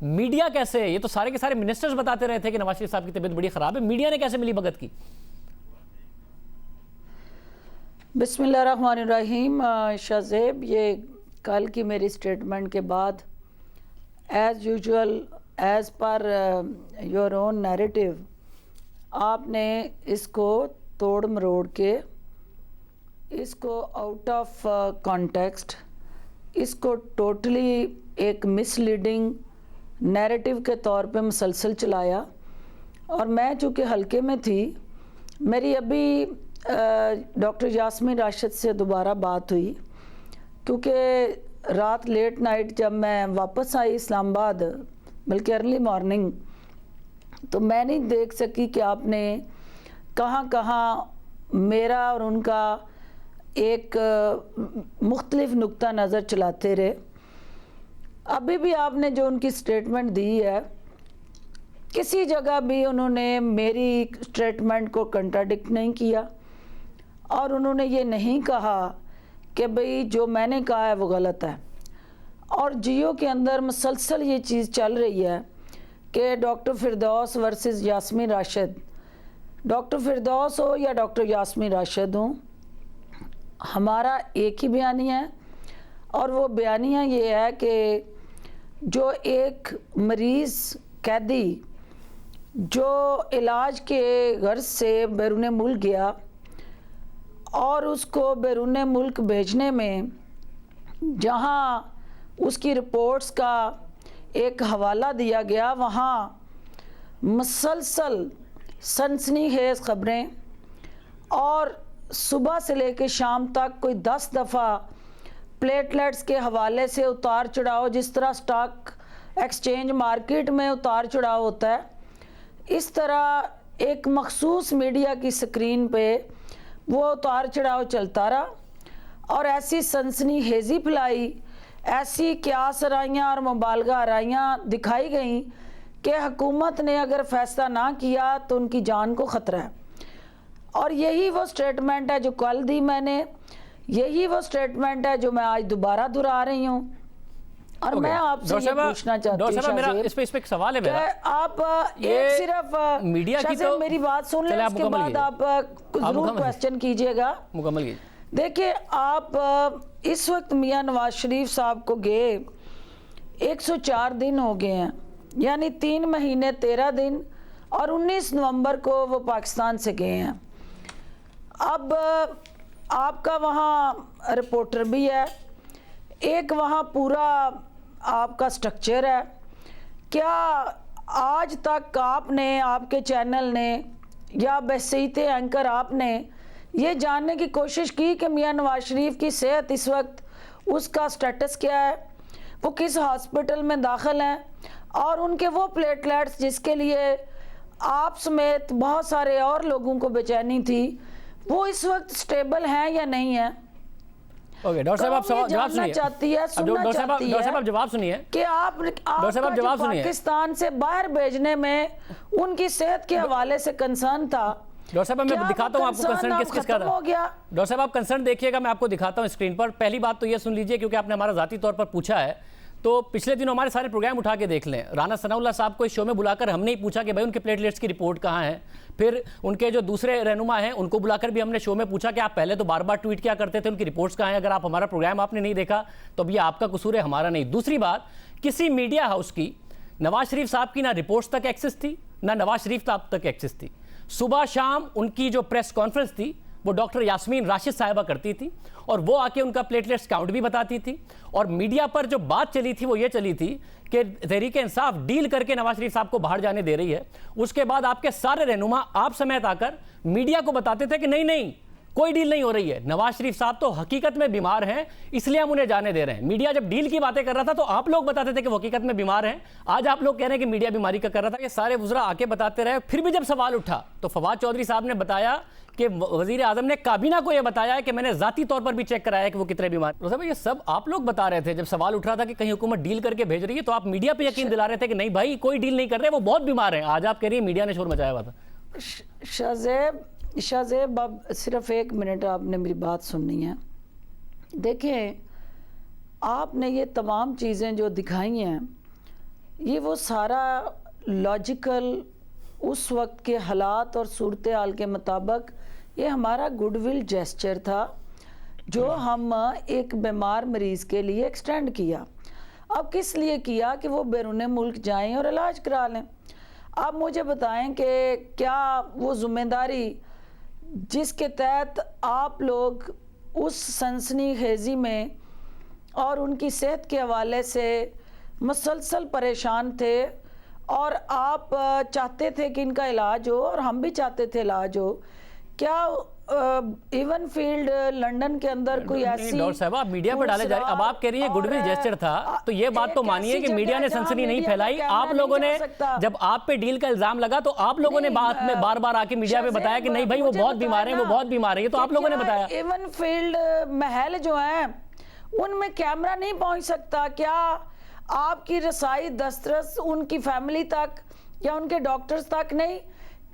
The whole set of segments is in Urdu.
میڈیا کیسے ہے؟ یہ تو سارے کے سارے منسٹرز بتاتے رہے تھے کہ نواز شریف صاحب کی طبیعت بڑی خراب ہے، میڈیا نے کیسے ملی بھگت کی؟ بسم اللہ الرحمن الرحیم. شاہ زیب، یہ کل کی میری سٹیٹمنٹ کے بعد as usual as per your own narrative آپ نے اس کو توڑ مروڑ کے، اس کو آؤٹ آف کانٹیکسٹ، اس کو ٹوٹلی ایک مس لیڈنگ نیریٹو کے طور پہ مسلسل چلایا. اور میں چونکہ حلقے میں تھی، میری ابھی ڈاکٹر یاسمین راشد سے دوبارہ بات ہوئی، کیونکہ رات لیٹ نائٹ جب میں واپس آئی اسلام آباد، بلکہ ارلی مارننگ، تو میں نہیں دیکھ سکی کہ آپ نے کہاں کہاں میرا اور ان کا ایک مختلف نقطہ نظر چلاتے رہے. ابھی بھی آپ نے جو ان کی سٹیٹمنٹ دی ہے، کسی جگہ بھی انہوں نے میری سٹیٹمنٹ کو کنٹراڈکٹ نہیں کیا، اور انہوں نے یہ نہیں کہا کہ بھئی جو میں نے کہا ہے وہ غلط ہے. اور جیو کے اندر مسلسل یہ چیز چل رہی ہے کہ doctor Firdous versus Yasmin Rashid, doctor Firdous ہو یا ڈاکٹر یاسمین راشد ہوں، ہمارا ایک ہی بیانیہ ہے. اور وہ بیانیہ یہ ہے کہ جو ایک مریض قیدی جو علاج کے غرض سے بیرون ملک گیا، اور اس کو بیرون ملک بھیجنے میں جہاں اس کی رپورٹس کا ایک حوالہ دیا گیا، وہاں مسلسل سنسنی خیز خبریں، اور صبح سے لے کے شام تک کوئی 10 دفعہ پلیٹلیٹس کے حوالے سے اتار چڑھاؤ، جس طرح سٹاک ایکسچینج مارکیٹ میں اتار چڑھاؤ ہوتا ہے، اس طرح ایک مخصوص میڈیا کی سکرین پہ وہ اتار چڑھاؤ چلتا رہا، اور ایسی سنسنی خیزی پھیلائی، ایسی قیاس آرائیاں اور مبالغہ آرائیاں دکھائی گئیں کہ حکومت نے اگر فیصلہ نہ کیا تو ان کی جان کو خطرہ ہے. اور یہی وہ سٹیٹمنٹ ہے جو کل دی میں نے، یہی وہ سٹیٹمنٹ ہے جو میں آج دوبارہ دہرا رہی ہوں. اور میں آپ سے یہ پوچھنا چاہتی ہوں اس پہ ایک سوال ہے میرا، کہ آپ ایک صرف میڈیا کی تو میری بات سن لیں، اس کے بعد آپ ضرور کویسچن کیجئے گا. مکمل کیجئے. دیکھیں، آپ اس وقت میاں نواز شریف صاحب کو گئے 104 دن ہو گئے ہیں، یعنی 3 مہینے 13 دن، اور 19 نومبر کو وہ پاکستان سے گئے ہیں. اب آپ کا وہاں رپورٹر بھی ہے، ایک وہاں پورا آپ کا سٹرکچر ہے. کیا آج تک آپ نے، آپ کے چینل نے یا بحثیت اینکر آپ نے یہ جاننے کی کوشش کی کہ میاں نواز شریف کی صحت اس وقت، اس کا سٹیٹس کیا ہے، وہ کس ہاسپٹل میں داخل ہیں، اور ان کے وہ پلیٹلیٹس جس کے لیے آپ سمیت بہت سارے اور لوگوں کو بے چینی تھی، وہ اس وقت سٹیبل ہیں یا نہیں ہیں؟ اوکے، ڈاکٹر صاحب آپ جواب سنیے. سننا چاہتی ڈاکٹر صاحب آپ جواب سنیے کہ آپ کا جو پاکستان سے باہر بھیجنے میں ان کی صحت کے حوالے سے کنسرن تھا. ڈاکٹر صاحب میں دکھاتا ہوں آپ کو کنسرن کس کا تھا. ڈاکٹر صاحب آپ کنسرن دیکھیے گا، میں آپ کو دکھاتا ہوں اسکرین پر. پہلی بات تو یہ سن لیجئے، کیونکہ آپ نے ہمارا ذاتی طور پر پوچھا ہے، تو پچھلے دنوں ہمارے سارے پروگرام اٹھا کے دیکھ لیں. رانا ثناء اللہ صاحب کو اس شو میں بلا کر ہم نے ہی پوچھا کہ بھائی ان کے پلیٹلیٹس کی رپورٹ کہاں ہے. پھر ان کے جو دوسرے رہنما ہیں ان کو بلا کر بھی ہم نے شو میں پوچھا کہ آپ پہلے تو بار بار ٹویٹ کیا کرتے تھے، ان کی رپورٹس کہاں ہیں. اگر آپ ہمارا پروگرام آپ نے نہیں دیکھا تو اب یہ آپ کا قصور ہے، ہمارا نہیں. دوسری بات، کسی میڈیا ہاؤس کی نواز شریف صاحب کی نہ رپورٹس تک ایکسس تھی، نہ نواز شریف صاحب تک ایکسس تھی. صبح شام ان کی جو پریس کانفرنس تھی وہ ڈاکٹر یاسمین راشد صاحبہ کرتی تھی، اور وہ آ کے ان کا پلیٹلیٹس کاؤنٹ بھی بتاتی تھی. اور میڈیا پر جو بات چلی تھی وہ یہ چلی تھی کہ تحریک انصاف ڈیل کر کے نواز شریف صاحب کو باہر جانے دے رہی ہے. اس کے بعد آپ کے سارے رہنما آپ سمیت آ کر میڈیا کو بتاتے تھے کہ نہیں کوئی ڈیل نہیں ہو رہی ہے، نواز شریف صاحب تو حقیقت میں بیمار ہیں، اس لیے ہم انہیں جانے دے رہے ہیں. میڈیا جب ڈیل کی باتیں کر رہا تھا تو آپ لوگ بتاتے تھے کہ وہ حقیقت میں بیمار ہیں. آج آپ لوگ کہہ رہے ہیں کہ میڈیا بیماری کا کر رہا تھا. یہ سارے وزراء آ کے بتاتے رہے. پھر بھی جب سوال اٹھا تو فواد چودھری صاحب نے بتایا کہ وزیر اعظم نے کابینہ کو یہ بتایا ہے کہ میں نے ذاتی طور پر بھی چیک کرایا ہے کہ وہ کتنے بیمار ہیں. یہ سب آپ لوگ بتا رہے تھے جب سوال اٹھ رہا تھا کہ کہیں حکومت ڈیل کر کے بھیج رہی ہے، تو آپ میڈیا پہ یقین دلا رہے تھے کہ نہیں بھائی کوئی ڈیل نہیں کر رہے، وہ بہت بیمار ہیں. آج آپ کہہ رہی ہیں میڈیا نے شور مچایا ہوا تھا. شاہ زیب اب صرف 1 منٹ آپ نے میری بات سننی ہے. دیکھیں، آپ نے یہ تمام چیزیں جو دکھائی ہیں یہ وہ سارا لاجیکل اس وقت کے حالات اور صورتحال کے مطابق یہ ہمارا گڈ ول جیسچر تھا جو ہم ایک بیمار مریض کے لیے ایکسٹینڈ کیا. اب کس لیے کیا کہ وہ بیرون ملک جائیں اور علاج کرا لیں. آپ مجھے بتائیں کہ کیا وہ ذمہ داری جس کے تحت آپ لوگ اس سنسنی خیزی میں اور ان کی صحت کے حوالے سے مسلسل پریشان تھے اور آپ چاہتے تھے کہ ان کا علاج ہو اور ہم بھی چاہتے تھے علاج ہو, کیا ایون فیلڈ لنڈن کے اندر کوئی ایسی ڈاکٹر صاحب آپ میڈیا پر ڈالے جا رہے ہیں, اب آپ کہہ رہی ہیں گڈ ول جیسچر تھا تو یہ بات تو مانیے کہ میڈیا نے سنسنی نہیں پھیلائی. آپ لوگوں نے جب آپ پہ ڈیل کا الزام لگا تو آپ لوگوں نے بات میں بار بار آ کے میڈیا پہ بتایا کہ نہیں بھائی وہ بہت بیمار ہیں, وہ بہت بیمار ہیں, یہ تو آپ لوگوں نے بتایا. ایون فیلڈ محل جو ہیں ان میں کیمرہ نہیں پہنچ سکتا, کیا آپ کی رسائی دسترس ان کی فیملی تک یا ان کے ڈاکٹرز تک نہیں,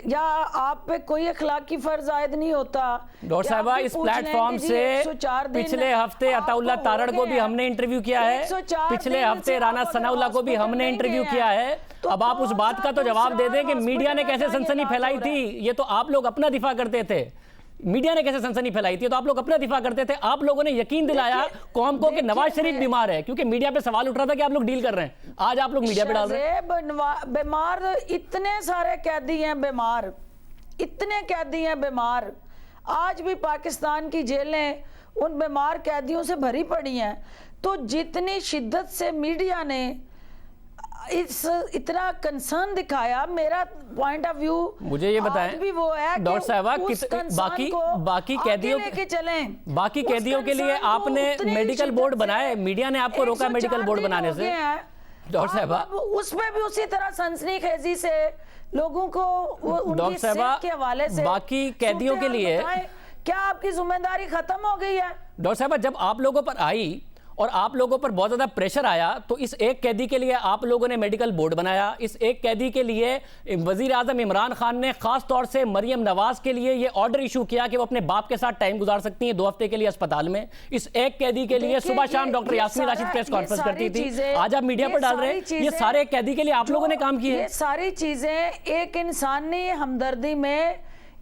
یا آپ پہ کوئی اخلاقی فرض عائد نہیں ہوتا؟ ڈاکٹر صاحبہ اس پلیٹ فارم سے پچھلے ہفتے عطا اللہ تارڑ کو بھی ہم نے انٹرویو کیا ہے, پچھلے ہفتے رانا ثناء اللہ کو بھی ہم نے انٹرویو کیا ہے. اب آپ اس بات کا تو جواب دے دیں کہ میڈیا نے کیسے سنسنی پھیلائی تھی. یہ تو آپ لوگ اپنا دفاع کرتے تھے, میڈیا نے کیسے سنسنی پھیلائی تھی تو آپ لوگ اپنا دفاع کرتے تھے. آپ لوگوں نے یقین دلایا قوم کو کہ نواز شریف بیمار ہے, کیونکہ میڈیا پہ سوال اٹھ رہا تھا کہ آپ لوگ ڈیل کر رہے ہیں. آج آپ لوگ میڈیا پہ ڈال رہے ہیں بیمار, اتنے سارے قیدی ہیں بیمار, اتنے قیدی ہیں بیمار. آج بھی پاکستان کی جیلیں ان بیمار قیدیوں سے بھری پڑی ہیں. تو جتنی شدت سے میڈیا نے اتنا کنسرن دکھایا, میرا پوائنٹ آف ویو مجھے یہ بتائیں ڈاکٹر صاحبہ باقی قیدیوں کے لیے آپ نے میڈیکل بورڈ بنائے, میڈیا نے آپ کو روکا میڈیکل بورڈ بنانے سے. ڈاکٹر صاحبہ اس میں بھی اسی طرح سنسنی خیزی سے لوگوں کو ان کی صحت کے حوالے سے باقی قیدیوں کے لیے کیا آپ کی ذمہ داری ختم ہو گئی ہے؟ ڈاکٹر صاحبہ جب آپ لوگوں پر آئی اور آپ لوگوں پر بہت زیادہ پریشر آیا تو اس ایک قیدی کے لیے آپ لوگوں نے میڈیکل بورڈ بنایا. اس ایک قیدی کے لیے وزیر اعظم عمران خان نے خاص طور سے مریم نواز کے لیے یہ آرڈر ایشو کیا کہ وہ اپنے باپ کے ساتھ ٹائم گزار سکتی ہیں 2 ہفتے کے لیے اسپتال میں. اس ایک قیدی کے لیے صبح شام doctor Yasmin Rashid press conference کرتی تھی. آج آپ میڈیا پر ڈال رہے ہیں یہ سارے ایک قیدی کے لیے آپ لوگوں نے کام کیے. یہ ساری چیزیں ایک انسانی ہمدردی میں,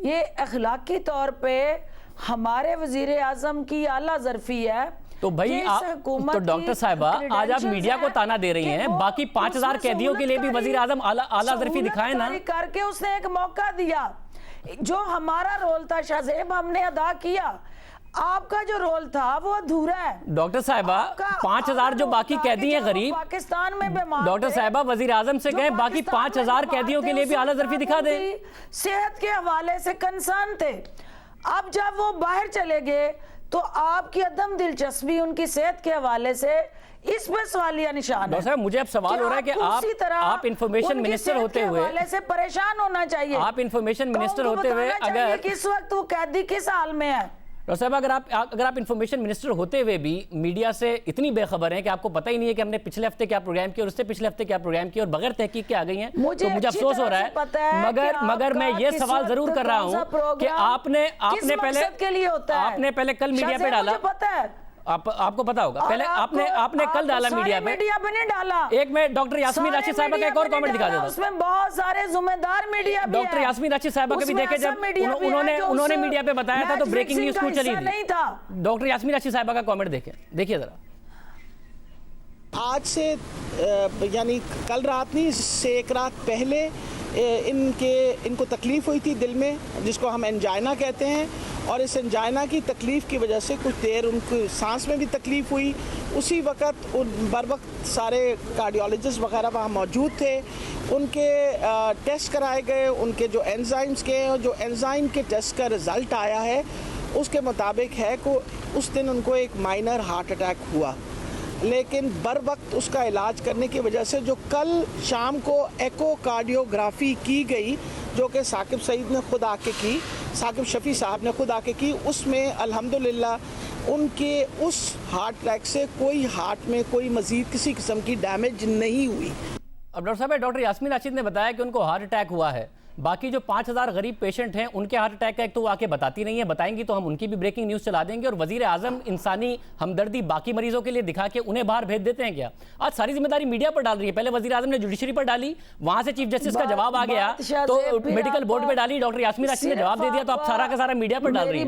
یہ اخلاقی طور پہ ہمارے وزیر اعظم کی اعلیٰ ظرفی ہے. تو بھائی تو ڈاکٹر صاحبہ آج آپ میڈیا کو تانا دے رہی ہیں, باقی 5000 قیدیوں کے لیے بھی وزیر اعظم اعلیٰ ظرفی دکھائیں نا. کر کے اس نے ایک موقع دیا, جو ہمارا رول تھا شاہ زیب ہم نے ادا کیا, آپ کا جو رول تھا وہ ادھورا ہے. ڈاکٹر صاحبہ 5000 جو باقی قیدی ہیں غریب پاکستان میں بیمار, ڈاکٹر صاحبہ وزیر اعظم سے کہیں باقی 5000 قیدیوں کے لیے بھی اعلیٰ ظرفی دکھا دیں. صحت کے حوالے سے کنسرن تھے. اب جب وہ باہر چلے گئے تو آپ کی عدم دلچسپی ان کی صحت کے حوالے سے اس پہ سوالیہ نشان ہے. ڈاکٹر صاحب مجھے اب سوال ہو رہا ہے کہ آپ انفارمیشن منسٹر ہوتے ہوئے سے پریشان ہونا چاہیے. آپ انفارمیشن منسٹر ہوتے ہوئے اگر کس وقت وہ قیدی کس حال میں ہے. ڈاکٹر صاحب اگر آپ انفارمیشن منسٹر ہوتے ہوئے بھی میڈیا سے اتنی بے خبر ہیں کہ آپ کو پتہ ہی نہیں ہے کہ ہم نے پچھلے ہفتے کیا پروگرام کیا اور اس سے پچھلے ہفتے کیا پروگرام کیا اور بغیر تحقیق کے آ گئی ہیں, تو مجھے افسوس ہو رہا ہے. مگر میں یہ سوال ضرور کر رہا ہوں کہ آپ نے پہلے کل میڈیا پہ ڈالا, آپ کو پتا ہوگا, پہلے آپ نے کل ڈالا میڈیا پہ نہیں ڈالا. ایک میں ڈاکٹر یاسمین راشد صاحبہ کا ایک اور کامنٹ دکھا دیتا ہوں, اس میں بہت سارے ذمہ دار میڈیا بھی ہیں. ڈاکٹر یاسمین راشد صاحبہ کے بھی دیکھیں جب انہوں نے میڈیا پہ بتایا تھا تو بریکنگ نیوز کیوں چلی تھی. ڈاکٹر یاسمین راشد صاحبہ کا کامنٹ دیکھیں ذرا. آج سے یعنی کل رات نہیں, اس سے ایک رات پہلے ان کو تکلیف ہوئی تھی دل میں, جس کو ہم انجائنا کہتے ہیں, اور اس انجائنا کی تکلیف کی وجہ سے کچھ دیر ان کو سانس میں بھی تکلیف ہوئی. اسی وقت بر وقت سارے کارڈیولوجسٹ وغیرہ وہاں موجود تھے, ان کے ٹیسٹ کرائے گئے, ان کے جو انزائمز کے جو انزائم کے ٹیسٹ کا رزلٹ آیا ہے اس کے مطابق ہے کہ اس دن ان کو ایک مائنر ہارٹ اٹیک ہوا, لیکن بر وقت اس کا علاج کرنے کی وجہ سے جو کل شام کو ایکو کارڈیوگرافی کی گئی, جو کہ ثاقب سعید نے خود آ کے کی, ثاقب شفیع صاحب نے خود آ کے کی, اس میں الحمدللہ ان کے اس ہارٹ اٹیک سے کوئی ہارٹ میں کوئی مزید کسی قسم کی ڈیمیج نہیں ہوئی. اب ڈاکٹر صاحب ڈاکٹر یاسمین راشد نے بتایا کہ ان کو ہارٹ اٹیک ہوا ہے, باقی جو 5000 غریب پیشنٹ ہیں ان کے ہارٹ اٹیک کا ایک تو وہ آ کے بتاتی نہیں ہے، بتائیں گی تو ہم ان کی بھی بریکنگ نیوز چلا دیں گے، اور وزیر اعظم انسانی ہمدردی باقی مریضوں کے لیے دکھا کے انہیں باہر بھیج دیتے ہیں کیا؟ آج ساری ذمہ داری میڈیا پر ڈال رہی ہے. پہلے وزیر اعظم نے جوڈیشری پر ڈالی، وہاں سے چیف جسٹس کا جواب آ گیا تو میڈیکل بورڈ پہ ڈالی، ڈاکٹر یاسمین راشد نے جواب دے دیا، تو آپ سارا کا سارا میڈیا پر ڈال رہی ہیں.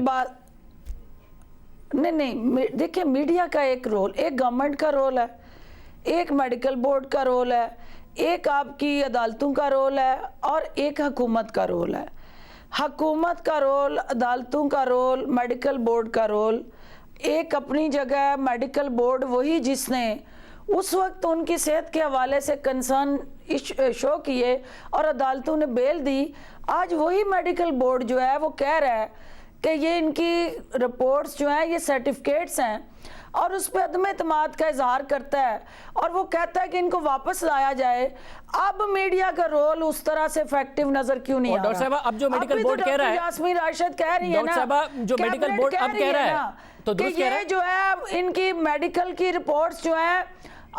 نہیں دیکھیں، میڈیا کا ایک رول، ایک گورنمنٹ کا رول ہے، ایک میڈیکل بورڈ کا رول ہے، ایک آپ کی عدالتوں کا رول ہے، اور ایک حکومت کا رول ہے. حکومت کا رول، عدالتوں کا رول، میڈیکل بورڈ کا رول ایک اپنی جگہ. میڈیکل بورڈ وہی جس نے اس وقت ان کی صحت کے حوالے سے کنسرن شو کیے اور عدالتوں نے بیل دی. آج وہی میڈیکل بورڈ جو ہے وہ کہہ رہا ہے کہ یہ ان کی رپورٹس جو ہیں یہ سرٹیفکیٹس ہیں، اور اس پہ عدم اعتماد کا اظہار کرتا ہے اور وہ کہتا ہے کہ ان کو واپس لایا جائے. اب میڈیا کا رول اس طرح سے ایفیکٹو نظر کیوں نہیں آ رہا؟ ڈاکٹر صاحبہ اب جو میڈیکل بورڈ کہہ رہا ہے، یاسمین راشد کہہ رہی ہے نا، ڈاکٹر صاحبہ جو میڈیکل بورڈ اب کہہ رہا ہے تو درست کہہ رہا ہے کہ یہ جو ہے ان کی میڈیکل کی رپورٹس جو ہیں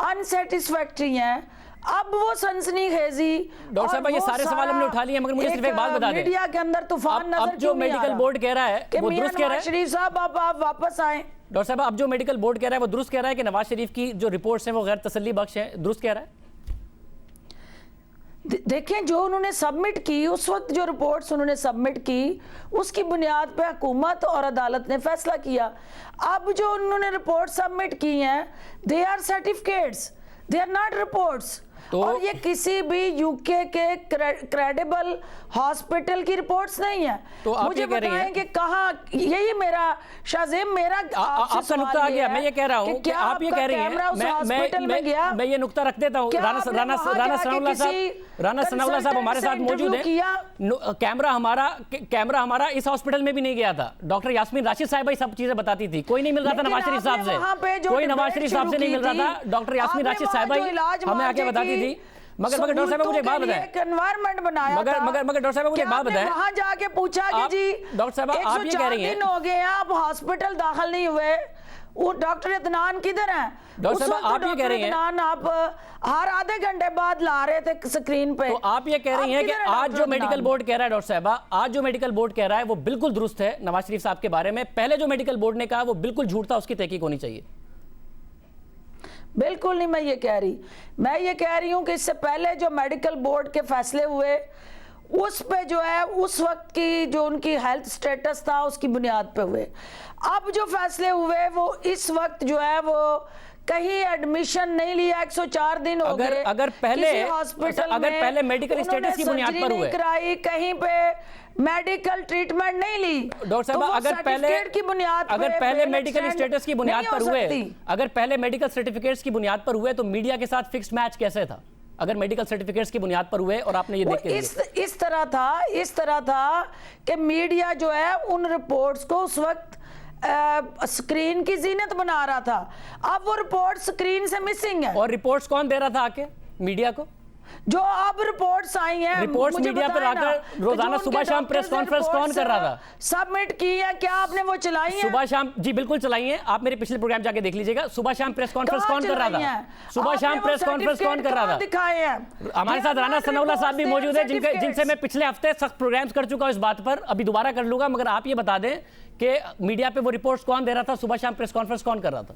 انسیٹسفیکٹری ہیں. اب وہ سنسنی خیزی ڈاکٹر صاحبہ یہ سارے سوال ہم نے اٹھا لیے، مگر مجھے صرف ایک بات بتا دیں، میڈیا کے اندر طوفان نظر اب جو میڈیکل بورڈ کہہ رہا ہے وہ درست کہہ رہا ہے؟ شریف صاحب آپ واپس آئیں. ڈاکٹر صاحب اب جو میڈیکل بورڈ کہہ رہا ہے وہ درست کہہ رہا ہے کہ نواز شریف کی جو رپورٹس ہیں وہ غیر تسلی بخش ہیں، درست کہہ رہا ہے؟ دیکھیں جو انہوں نے سبمٹ کی، اس وقت جو رپورٹس انہوں نے سبمٹ کی اس کی بنیاد پہ حکومت اور عدالت نے فیصلہ کیا. اب جو انہوں نے رپورٹ سبمٹ کی ہیں they are certificates, they are not reports. اور یہ کسی بھی یو کے کریڈیبل ہاسپٹل کی رپورٹس نہیں ہیں. مجھے بتائیں کہ کہاں، یہی میرا شاہزیم میرا آپ کا نقطہ آ گیا. میں یہ کہہ رہا ہوں کہ آپ یہ کہہ رہی ہیں، میں یہ نقطہ رکھ دیتا ہوں. رانا ثناء اللہ صاحب ہمارے ساتھ موجود ہیں. کیمرہ ہمارا اس ہاسپٹل میں بھی نہیں گیا تھا. ڈاکٹر یاسمین راشد صاحبہ یہ سب چیزیں بتاتی تھی. کوئی نہیں مل رہا تھا نواز شریف صاحب سے، کوئی نواز شریف صاحب سے نہیں مل رہا تھا. ڈاکٹر یاسمین راشد صاحبہ ہمیں آ کے بتاتی تھی. مگر ڈاکٹر صاحب مجھے ایک بات بتائیں، ایک انوائرمنٹ بنایا تھا. مگر ڈاکٹر صاحب مجھے ایک بات بتائیں، وہاں جا کے پوچھا کہ جی ڈاکٹر صاحب آپ یہ کہہ رہی ہیں 104 دن ہو گئے ہیں آپ ہاسپٹل داخل نہیں ہوئے، وہ ڈاکٹر عدنان کدھر ہیں؟ ڈاکٹر صاحب آپ یہ کہہ رہی ہیں آپ ہر آدھے گھنٹے بعد لا رہے تھے سکرین پہ. تو آپ یہ کہہ رہی ہیں کہ آج جو میڈیکل بورڈ کہہ رہا ہے، ڈاکٹر صاحبہ آج جو میڈیکل بورڈ کہہ رہا ہے وہ بالکل درست ہے نواز شریف صاحب کے بارے میں. پہلے جو میڈیکل بورڈ نے کہا وہ بالکل جھوٹ تھا، اس کی تحقیق ہونی چاہیے. بالکل نہیں، میں یہ کہہ رہی ہوں کہ اس سے پہلے جو میڈیکل بورڈ کے فیصلے ہوئے اس پہ جو ہے اس وقت کی جو ان کی ہیلتھ سٹیٹس تھا اس کی بنیاد پہ ہوئے. اب جو فیصلے ہوئے وہ اس وقت جو ہے وہ کہیں ایڈمیشن نہیں لیا، 104 دن ہو گئے. اگر پہلے میڈیکل اسٹیٹس کی بنیاد پر ہوئے، کہیں پہ میڈیکل ٹریٹمنٹ نہیں لی، ڈاکٹر صاحب اگر پہلے میڈیکل اسٹیٹس کی بنیاد پر ہوئے، اگر پہلے میڈیکل سرٹیفکیٹس کی بنیاد پر ہوئے تو میڈیا کے ساتھ فکسڈ میچ کیسے تھا؟ اگر میڈیکل سرٹیفکیٹس کی بنیاد پر ہوئے اور آپ نے یہ دیکھ کے اس طرح تھا کہ میڈیا جو ہے ان رپورٹس کو اس وقت سکرین کی زینت بنا رہا تھا. اب وہ رپورٹ سکرین سے مسنگ ہے. اور رپورٹس کون دے رہا تھا آکے میڈیا کو؟ جو اب رپورٹس آئی ہیں، رپورٹس میڈیا پر آ کر روزانہ صبح شام پریس کانفرنس کون کر رہا تھا؟ سبمٹ کی ہے، کیا آپ نے وہ چلائی ہیں؟ صبح شام جی بالکل چلائی ہیں. آپ میرے پچھلے پروگرام جا کے دیکھ لیجئے گا. صبح شام پریس کانفرنس کون کر رہا تھا؟ صبح شام پریس کانفرنس کون کر رہا تھا؟ ہمارے ساتھ رانا ثناء اللہ صاحب بھی موجود ہیں جن سے میں پچھلے ہفتے سخت پروگرامز کر چکا ہوں اس بات پر، ابھی دوبارہ کر لوں گا. مگر آپ یہ بتا دیں کہ میڈیا پہ وہ رپورٹس کون دے رہا تھا؟ صبح شام پریس کانفرنس کون کر رہا تھا؟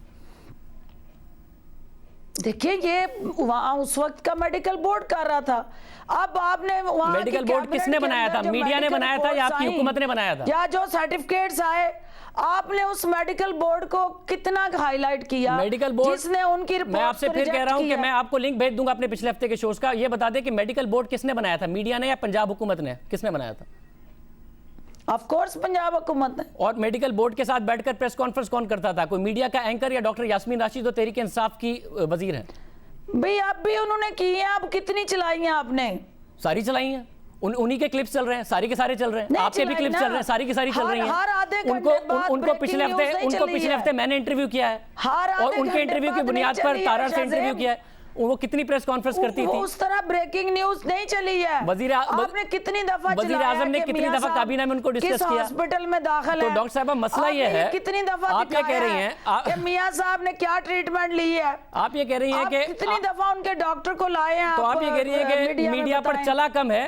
دیکھیں یہ وہاں اس وقت کا میڈیکل بورڈ کر رہا تھا. اب آپ نے وہاں میڈیکل بورڈ کس نے بنایا تھا؟ میڈیا نے بنایا تھا یا آپ کی حکومت نے بنایا تھا؟ یا جو سرٹیفکیٹس آئے آپ نے اس میڈیکل بورڈ کو کتنا ہائی لائٹ کیا میڈیکل بورڈ جس نے ان کی رپورٹ؟ میں آپ سے پھر کہہ رہا ہوں کہ میں آپ کو لنک بھیج دوں گا اپنے پچھلے ہفتے کے شوز کا. یہ بتا دیں کہ میڈیکل بورڈ کس نے بنایا تھا؟ میڈیا نے یا پنجاب حکومت نے؟ کس نے بنایا تھا؟ آف کورس پنجاب حکومت نے. اور میڈیکل بورڈ کے ساتھ بیٹھ کر پریس کانفرنس کون کرتا تھا؟ کوئی میڈیا کا اینکر یا ڈاکٹر یاسمین راشد جو تحریک انصاف کی وزیر ہیں؟ بھئی اب بھی انہوں نے کی ہیں. اب کتنی چلائی ہیں آپ نے؟ ساری چلائی ہیں. انہی کے کلپس چل رہے ہیں، سارے کے سارے چل رہے ہیں. آپ کے بھی کلپس چل رہے ہیں، ساری کی ساری چل رہی ہیں. ان کو پچھلے ہفتے میں نے انٹرویو کیا ہے اور ان کے انٹرویو کی بنیاد پر تارڑ سے انٹرویو کیا ہے. وہ کتنی پریس کانفرنس کرتی تھی؟ اس طرح بریکنگ نیوز نہیں چلی ہے. آپ نے کتنی دفعہ وزیر اعظم نے کتنی دفعہ کابینہ میں ان کو ڈسکس کیا ہاسپٹل میں داخل ہے؟ تو ڈاکٹر صاحبہ مسئلہ یہ ہے، کتنی دفعہ آپ یہ کہہ رہی ہیں کہ میاں صاحب نے کیا ٹریٹمنٹ لی ہے؟ آپ یہ کہہ رہی ہیں کہ کتنی دفعہ ان کے ڈاکٹر کو لائے ہیں؟ تو آپ یہ کہہ رہی ہیں کہ میڈیا پر چلا کم ہے،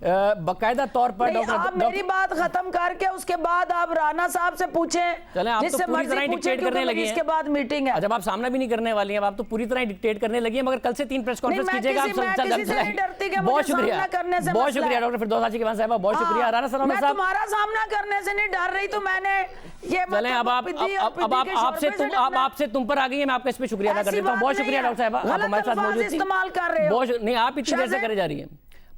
باقاعدہ طور پر آپ میری بات ختم کر کے اس کے بعد آپ رانا صاحب سے پوچھیں، جس سے مرضی پوچھیں، کیونکہ میری اس کے بعد میٹنگ ہے۔ جب آپ سامنا بھی نہیں کرنے والی ہیں، آپ تو پوری طرح ڈکٹیٹ کرنے لگی ہیں، مگر کل سے 3 پریس کانفرنس کیجئے گا۔ بہت شکریہ، بہت شکریہ ڈاکٹر فردوس حاجی کیوان صاحبہ، بہت شکریہ۔ رانا ثناء اللہ صاحب، میں تمہارا سامنا کرنے سے نہیں ڈر رہی، تو میں نے یہ چلیں اب آپ سے تم پر آ گئی ہیں، میں آپ کا اس پہ شکریہ ادا کر دیتا ہوں۔ بہت شکریہ ڈاکٹر صاحبہ، آپ ہمارے ساتھ موجود تھی۔ نہیں، آپ اتنی دیر سے کرے جا رہی ہیں۔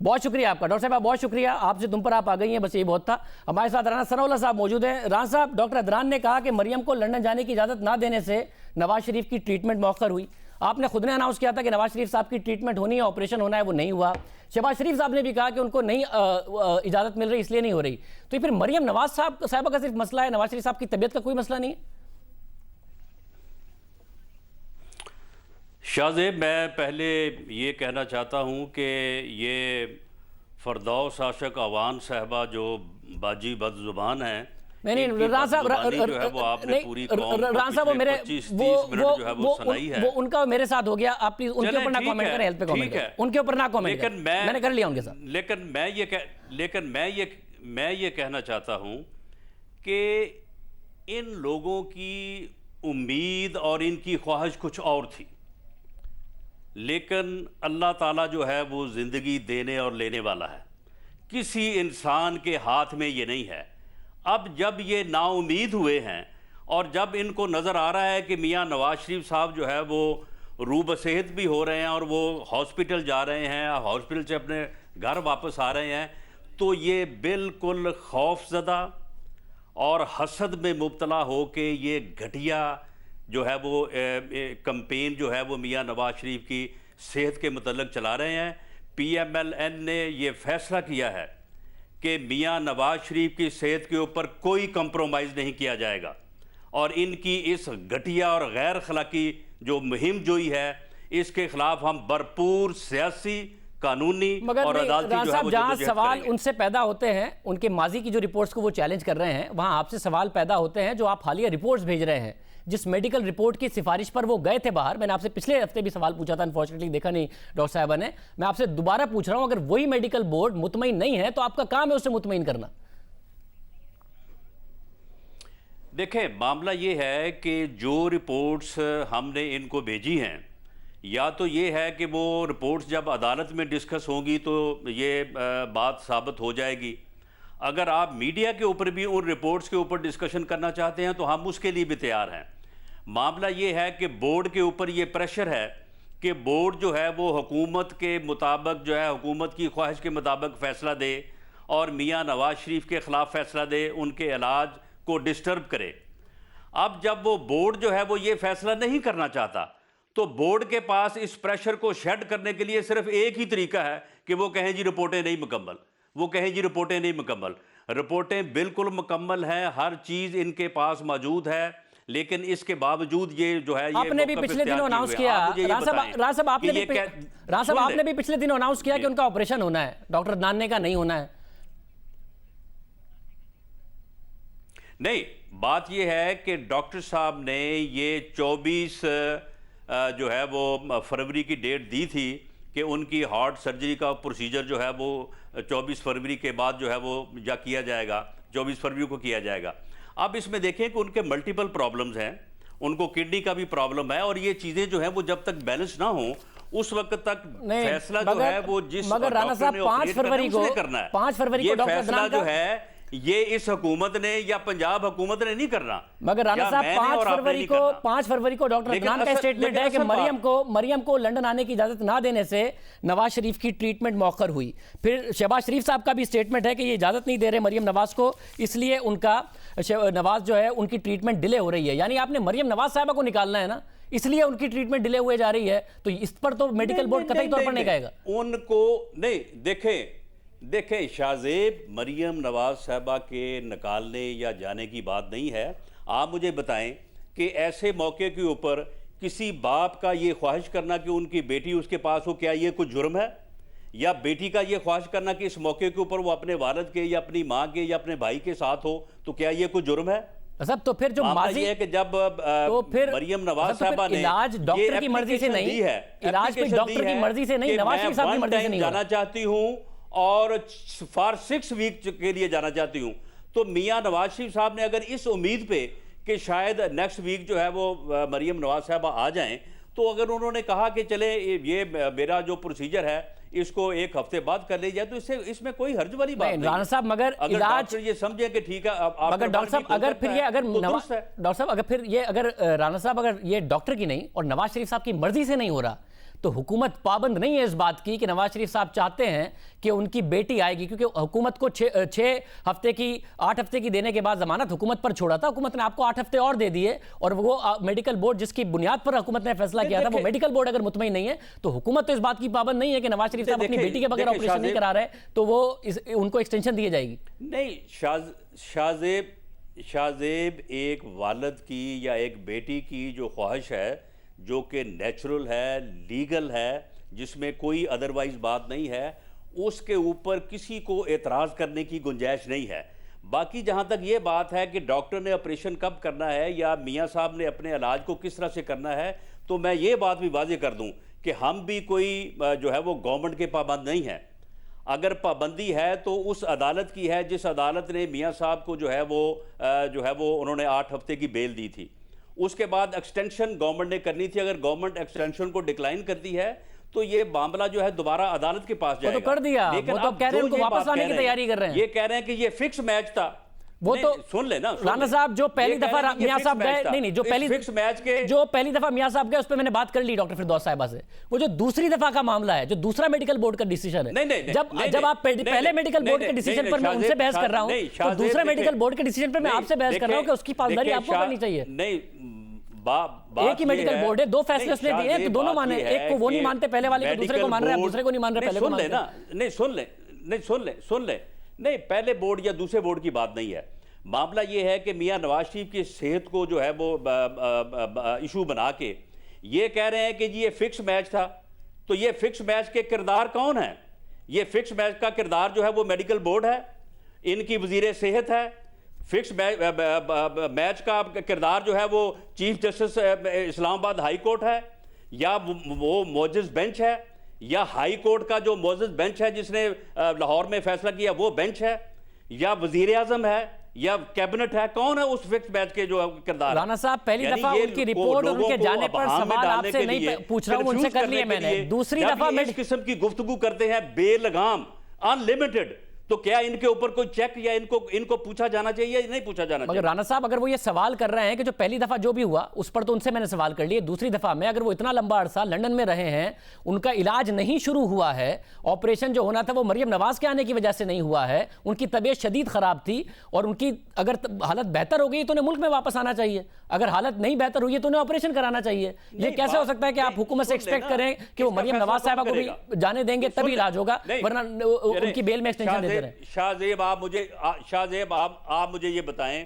بہت شکریہ آپ کا ڈاکٹر صاحب، بہت شکریہ آپ سے، تم پر آپ آ گئی ہیں، بس یہی بہت تھا۔ ہمارے ساتھ رانا ثناء اللہ صاحب موجود ہیں۔ رانا صاحب، ڈاکٹر عدنان نے کہا کہ مریم کو لندن جانے کی اجازت نہ دینے سے نواز شریف کی ٹریٹمنٹ مؤخر ہوئی۔ آپ نے خود نے اناؤنس کیا تھا کہ نواز شریف صاحب کی ٹریٹمنٹ ہونی ہے، آپریشن ہونا ہے، وہ نہیں ہوا۔ شہباز شریف صاحب نے بھی کہا کہ ان کو نہیں اجازت مل رہی، اس لیے نہیں ہو رہی۔ تو یہ پھر مریم نواز صاحبہ کا صرف مسئلہ ہے، نواز شریف صاحب کی طبیعت کا کوئی مسئلہ نہیں ہے؟ شاہ زیب، میں پہلے یہ کہنا چاہتا ہوں کہ یہ فردوس عاشق عوان صاحبہ جو باجی بد زبان ہیں، نہیں رانا صاحب، وہ ان کا میرے ساتھ ہو گیا، آپ پلیز ان کے اوپر نہ کامنٹ کریں، ہیلتھ پہ کامنٹ کریں، ان کے اوپر نہ کامنٹ کریں، میں نے کر لیا ان کے ساتھ۔ لیکن میں یہ کہنا چاہتا ہوں کہ ان لوگوں کی امید اور ان کی خواہش کچھ اور تھی، لیکن اللہ تعالیٰ جو ہے وہ زندگی دینے اور لینے والا ہے، کسی انسان کے ہاتھ میں یہ نہیں ہے۔ اب جب یہ نا امید ہوئے ہیں اور جب ان کو نظر آ رہا ہے کہ میاں نواز شریف صاحب جو ہے وہ روح بصحت بھی ہو رہے ہیں اور وہ ہاسپٹل جا رہے ہیں، ہاسپٹل سے اپنے گھر واپس آ رہے ہیں، تو یہ بالکل خوف زدہ اور حسد میں مبتلا ہو کے یہ گھٹیا جو ہے وہ کمپین جو ہے وہ میاں نواز شریف کی صحت کے متعلق چلا رہے ہیں۔ پی ایم ایل این نے یہ فیصلہ کیا ہے کہ میاں نواز شریف کی صحت کے اوپر کوئی کمپرومائز نہیں کیا جائے گا، اور ان کی اس گھٹیا اور غیر اخلاقی جو مہم جوئی ہے، اس کے خلاف ہم بھرپور سیاسی، قانونی اور عدالتی جو ہے وہ جہاں سوال ان سے پیدا ہوتے ہیں، ان کے ماضی کی جو رپورٹس کو وہ چیلنج کر رہے ہیں، وہاں آپ سے سوال پیدا ہوتے ہیں جو آپ حالیہ رپورٹس بھیج رہے ہیں، جس میڈیکل رپورٹ کی سفارش پر وہ گئے تھے باہر۔ میں نے آپ سے پچھلے ہفتے بھی سوال پوچھا تھا، انفارچونیٹلی دیکھا نہیں ڈاکٹر صاحبہ نے، میں آپ سے دوبارہ پوچھ رہا ہوں، اگر وہی میڈیکل بورڈ مطمئن نہیں ہے تو آپ کا کام ہے اسے مطمئن کرنا۔ دیکھیں، معاملہ یہ ہے کہ جو رپورٹس ہم نے ان کو بھیجی ہیں، یا تو یہ ہے کہ وہ رپورٹس جب عدالت میں ڈسکس ہوں گی تو یہ بات ثابت ہو جائے گی۔ اگر آپ میڈیا کے اوپر بھی ان رپورٹس کے اوپر ڈسکشن کرنا چاہتے ہیں تو ہم اس کے لیے بھی تیار ہیں۔ معاملہ یہ ہے کہ بورڈ کے اوپر یہ پریشر ہے کہ بورڈ جو ہے وہ حکومت کے مطابق جو ہے، حکومت کی خواہش کے مطابق فیصلہ دے اور میاں نواز شریف کے خلاف فیصلہ دے، ان کے علاج کو ڈسٹرب کرے۔ اب جب وہ بورڈ جو ہے وہ یہ فیصلہ نہیں کرنا چاہتا، تو بورڈ کے پاس اس پریشر کو شیڈ کرنے کے لیے صرف ایک ہی طریقہ ہے کہ وہ کہیں جی رپورٹیں نہیں مکمل، وہ کہیں جی رپورٹیں نہیں مکمل۔ رپورٹیں بالکل مکمل ہیں، ہر چیز ان کے پاس موجود ہے، لیکن اس کے باوجود یہ جو ہے آپ نے بھی پچھلے دنوں اناؤنس کیا، رانا صاحب آپ نے بھی پچھلے دنوں اناؤنس کیا کہ ان کا آپریشن ہونا ہے، ڈاکٹر عدنان نے کہا نہیں ہونا ہے۔ نہیں، بات یہ ہے کہ ڈاکٹر صاحب نے یہ 24 جو ہے وہ فروری کی ڈیٹ دی تھی کہ ان کی ہارٹ سرجری کا پروسیجر جو ہے وہ 24 فروری کے بعد جو ہے وہ یا کیا جائے گا، 24 فروری کو کیا جائے گا۔ اب اس میں دیکھیں کہ ان کے ملٹیپل پرابلمز ہیں، ان کو کڈنی کا بھی پرابلم ہے، اور یہ چیزیں جو ہیں وہ جب تک بیلنس نہ ہوں اس وقت تک فیصلہ جو ہے وہ جس ڈاکٹر نے آپریٹ کرنا ہے اس نے کرنا ہے۔ یہ فیصلہ جو ہے یہ اس حکومت نے یا پنجاب حکومت نے نہیں کرنا۔ مگر رانا صاحب 5 فروری کو ڈاکٹر عدنان کا اسٹیٹمنٹ ہے کہ مریم کو لندن آنے کی اجازت نہ دینے سے نواز شریف کی ٹریٹمنٹ مؤخر ہوئی۔ پھر شہباز شریف صاحب کا بھی اسٹیٹمنٹ ہے کہ یہ اجازت نہیں دے رہے مریم نواز کو، اس لیے ان کا نواز جو ہے ان کی ٹریٹمنٹ ڈیلے ہو رہی ہے۔ یعنی آپ نے مریم نواز صاحبہ کو نکالنا ہے نا، اس لیے ان کی ٹریٹمنٹ ڈیلے ہوئے جا رہی ہے، تو اس پر تو میڈیکل بورڈ قطعی طور پر نہیں کہے گا۔ ان کو نہیں، دیکھیں شاہ زیب، مریم نواز صاحبہ کے نکالنے یا جانے کی بات نہیں ہے۔ آپ مجھے بتائیں کہ ایسے موقع کے اوپر کسی باپ کا یہ خواہش کرنا کہ ان کی بیٹی اس کے پاس ہو، کیا یہ کچھ جرم ہے؟ یا بیٹی کا یہ خواہش کرنا کہ اس موقع کے اوپر وہ اپنے والد کے یا اپنی ماں کے یا اپنے بھائی کے ساتھ ہو، تو کیا یہ کچھ جرم ہے؟ تو پھر جو ماضی ہے کہ جب مریم نواز صاحبہ نے علاج ڈاکٹر کی مرضی سے نہیں ہے، علاج کوئی ڈاکٹر کی مرضی سے نہیں، نواز شریف صاحب کی مرضی سے نہیں جانا چاہتی ہوں اور فار 6 ویک کے لیے جانا چاہتی ہوں. تو میاں نواز شریف صاحب نے اگر اس امید پہ کہ شاید نیکسٹ ویک جو ہے وہ مریم نواز صاحبہ آ جائیں, تو اگر انہوں نے کہا کہ چلے یہ میرا جو پروسیجر ہے اس کو 1 ہفتے بعد کر لی جائے, تو اس میں کوئی حرج والی بات نہیں. رانا صاحب مگر اگر علاج ڈاکٹر یہ سمجھیں کہ ٹھیک ہے مگر ڈاکٹر صاحب اگر پھر یہ اگر ڈاکٹر صاحب اگر پھر یہ اگر رانا صاحب اگر یہ ڈاکٹر کی نہیں اور نواز شریف صاحب کی مرضی سے نہیں ہو رہا, تو حکومت پابند نہیں ہے اس بات کی کہ نواز شریف صاحب چاہتے ہیں کہ ان کی بیٹی آئے گی, کیونکہ حکومت کو 6 ہفتے کی 8 ہفتے کی دینے کے بعد ضمانت حکومت پر چھوڑا تھا. حکومت نے آپ کو 8 ہفتے اور دے دیے, اور وہ میڈیکل بورڈ جس کی بنیاد پر حکومت نے فیصلہ کیا تھا, وہ میڈیکل بورڈ اگر مطمئن نہیں ہے تو حکومت تو اس بات کی پابند نہیں ہے کہ نواز شریف صاحب اپنی بیٹی کے بغیر آپریشن نہیں کرا رہے تو وہ ان کو ایکسٹینشن دی جائے گی. نہیں, شاہزیب ایک والد کی یا ایک بیٹی کی جو خواہش ہے جو کہ نیچرل ہے, لیگل ہے, جس میں کوئی ادروائز بات نہیں ہے, اس کے اوپر کسی کو اعتراض کرنے کی گنجائش نہیں ہے. باقی جہاں تک یہ بات ہے کہ ڈاکٹر نے آپریشن کب کرنا ہے یا میاں صاحب نے اپنے علاج کو کس طرح سے کرنا ہے, تو میں یہ بات بھی واضح کر دوں کہ ہم بھی کوئی جو ہے وہ گورنمنٹ کے پابند نہیں ہیں. اگر پابندی ہے تو اس عدالت کی ہے جس عدالت نے میاں صاحب کو جو ہے وہ انہوں نے 8 ہفتے کی بیل دی تھی. اس کے بعد ایکسٹینشن گورنمنٹ نے کرنی تھی. اگر گورنمنٹ ایکسٹینشن کو ڈکلائن کرتی ہے تو یہ معاملہ جو ہے دوبارہ عدالت کے پاس جائے گا. وہ تو کر دیا, وہ تو کہہ رہے ہیں ان کو واپس لانے کی تیاری کر رہے ہیں. یہ کہہ رہے ہیں کہ یہ فکس میچ تھا. وہ تو سن لے نا رانا صاحب, جو پہلی دفعہ میاں صاحب گئے, نہیں جو پہلی دفعہ میاں صاحب گئے اس پہ میں نے بات کر لی ڈاکٹر فردوس صاحبہ سے. وہ جو دوسری دفعہ کا معاملہ ہے, جو دوسرا میڈیکل بورڈ کا ڈیسیجن ہے, جب آپ پہلے میڈیکل بورڈ کے ڈیسیجن پر میں ان سے بحث کر رہا ہوں, تو دوسرے میڈیکل بورڈ کے ڈیسیجن پر میں آپ سے بحث کر رہا ہوں کہ اس کی پاسداری آپ کو کرنی چاہیے. ایک ہی میڈیکل بورڈ ہے, 2 فیصلے اس نے دیے ہیں, تو دونوں مانے, ایک کو وہ نہیں مانتے پہلے والے کو, دوسرے کو مان رہے ہیں, دوسرے کو نہیں مان رہے پہلے کو مانتے ہیں. سن لے, نہیں پہلے بورڈ یا دوسرے بورڈ کی بات نہیں ہے. معاملہ یہ ہے کہ میاں نواز شریف کی صحت کو جو ہے وہ ایشو بنا کے یہ کہہ رہے ہیں کہ جی یہ فکس میچ تھا. تو یہ فکس میچ کے کردار کون ہیں؟ یہ فکس میچ کا کردار جو ہے وہ میڈیکل بورڈ ہے, ان کی وزیر صحت ہے. فکس میچ کا کردار جو ہے وہ چیف جسٹس اسلام آباد ہائی کورٹ ہے, یا وہ معزز بینچ ہے, یا ہائی کورٹ کا جو معزز بینچ ہے جس نے لاہور میں فیصلہ کیا وہ بینچ ہے, یا وزیر اعظم ہے, یا کیبنٹ ہے. کون ہے اس فکس میچ کے جو کردار؟ رانا صاحب پہلی دفعہ ان کی رپورٹ اور ان کے جانے پر سوال آپ سے نہیں پوچھ رہا ہوں, ان سے کر لیے میں نے. دوسری دفعہ اس قسم کی گفتگو کرتے ہیں بے لگام, انلیمیٹڈ, تو کیا ان کے اوپر کوئی چیک یا ان کو پوچھا جانا چاہیے یا نہیں پوچھا جانا چاہیے؟ مگر رانا صاحب اگر وہ یہ سوال کر رہے ہیں کہ جو پہلی دفعہ جو بھی ہوا اس پر تو ان سے میں نے سوال کر لیے, دوسری دفعہ میں اگر وہ اتنا لمبا عرصہ لندن میں رہے ہیں, ان کا علاج نہیں شروع ہوا ہے, آپریشن جو ہونا تھا وہ مریم نواز کے آنے کی وجہ سے نہیں ہوا ہے, ان کی طبیعت شدید خراب تھی, اور ان کی اگر حالت بہتر ہو گئی تو انہیں ملک میں واپس آنا چاہیے, اگر حالت نہیں بہتر ہوئی تو انہیں آپریشن کرانا چاہیے. یہ کیسے ہو سکتا ہے کہ آپ حکومت سے ایکسپیکٹ کریں کہ وہ مریم نواز صاحبہ کو بھی جانے دیں گے تبھی علاج ہوگا, ورنہ ان کی بیل میں ایکسٹینشن دیتے رہیں؟ شاہزیب آپ مجھے یہ بتائیں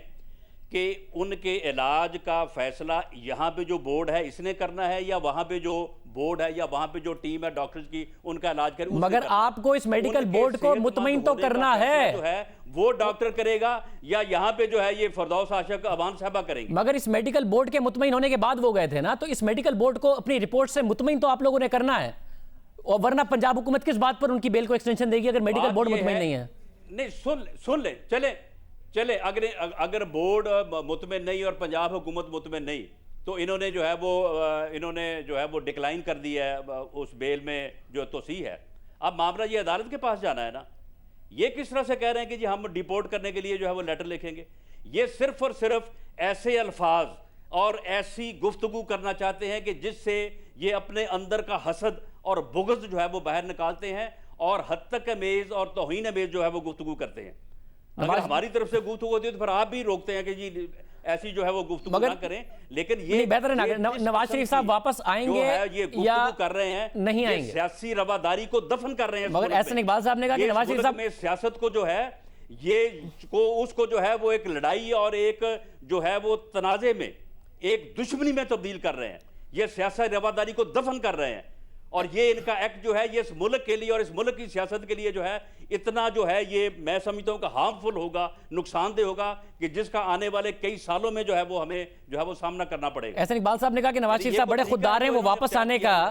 کہ ان کے علاج کا فیصلہ یہاں پہ جو بورڈ ہے اس نے کرنا ہے, یا وہاں پہ جو بورڈ ہے یا وہاں پہ جو ٹیم ہے ڈاکٹرز کی ان کا علاج کرے؟ مگر آپ کو اس میڈیکل بورڈ کو مطمئن تو کرنا ہے, وہ ڈاکٹر کرے گا, یا یہاں پہ جو ہے یہ فردوس عاشق عوان صاحبہ کریں گے؟ مگر اس میڈیکل بورڈ کے مطمئن ہونے کے بعد وہ گئے تھے نا, تو اس میڈیکل بورڈ کو اپنی رپورٹ سے مطمئن تو آپ لوگوں نے کرنا ہے, اور ورنہ پنجاب حکومت کس بات پر ان کی بیل کو ایکسٹینشن دے گی اگر میڈیکل بورڈ مطمئن نہیں ہے؟ نہیں سن لیں, چلے اگر بورڈ مطمئن نہیں اور پنجاب حکومت مطمئن نہیں, تو انہوں نے جو ہے وہ ڈکلائن کر دی ہے اس بیل میں جو توسیع ہے. اب معاملہ یہ عدالت کے پاس جانا ہے نا. یہ کس طرح سے کہہ رہے ہیں کہ جی ہم ڈیپورٹ کرنے کے لیے جو ہے وہ لیٹر لکھیں گے؟ یہ صرف اور صرف ایسے الفاظ اور ایسی گفتگو کرنا چاہتے ہیں کہ جس سے یہ اپنے اندر کا حسد اور بغض جو ہے وہ باہر نکالتے ہیں, اور حد تک امیز اور توہین امیز جو ہے وہ گفتگو کرتے ہیں. اگر ہماری طرف سے گفتگو ہوتی ہے تو پھر آپ بھی روکتے ہیں کہ جی ایسی جو ہے وہ گفتگو نہ کریں. لیکن یہ بہتر ہے نواز شریف صاحب واپس آئیں گے یہ گفتگو کر رہے ہیں, نہیں آئیں گے, سیاسی رواداری کو دفن کر رہے ہیں. مگر احسن اقبال صاحب نے کہا کہ نواز شریف صاحب میں سیاست کو جو ہے اس کو جو ہے وہ ایک لڑائی اور ایک جو ہے وہ تنازع میں ایک دشمنی میں تبدیل کر رہے ہیں. یہ سیاسی رواداری کو دفن کر رہے ہیں, اور یہ ان کا ایکٹ جو ہے یہ اس ملک کے لیے اور اس ملک کی سیاست کے لیے جو ہے اتنا جو ہے یہ میں سمجھتا ہوں کہ ہارمفل ہوگا, نقصان دہ ہوگا, کہ جس کا آنے والے کئی سالوں میں جو ہے وہ ہمیں جو ہے وہ سامنا کرنا پڑے گا. احسن اقبال صاحب نے کہا کہ نواز شریف صاحب بڑے خوددار ہیں, وہ واپس آنے کا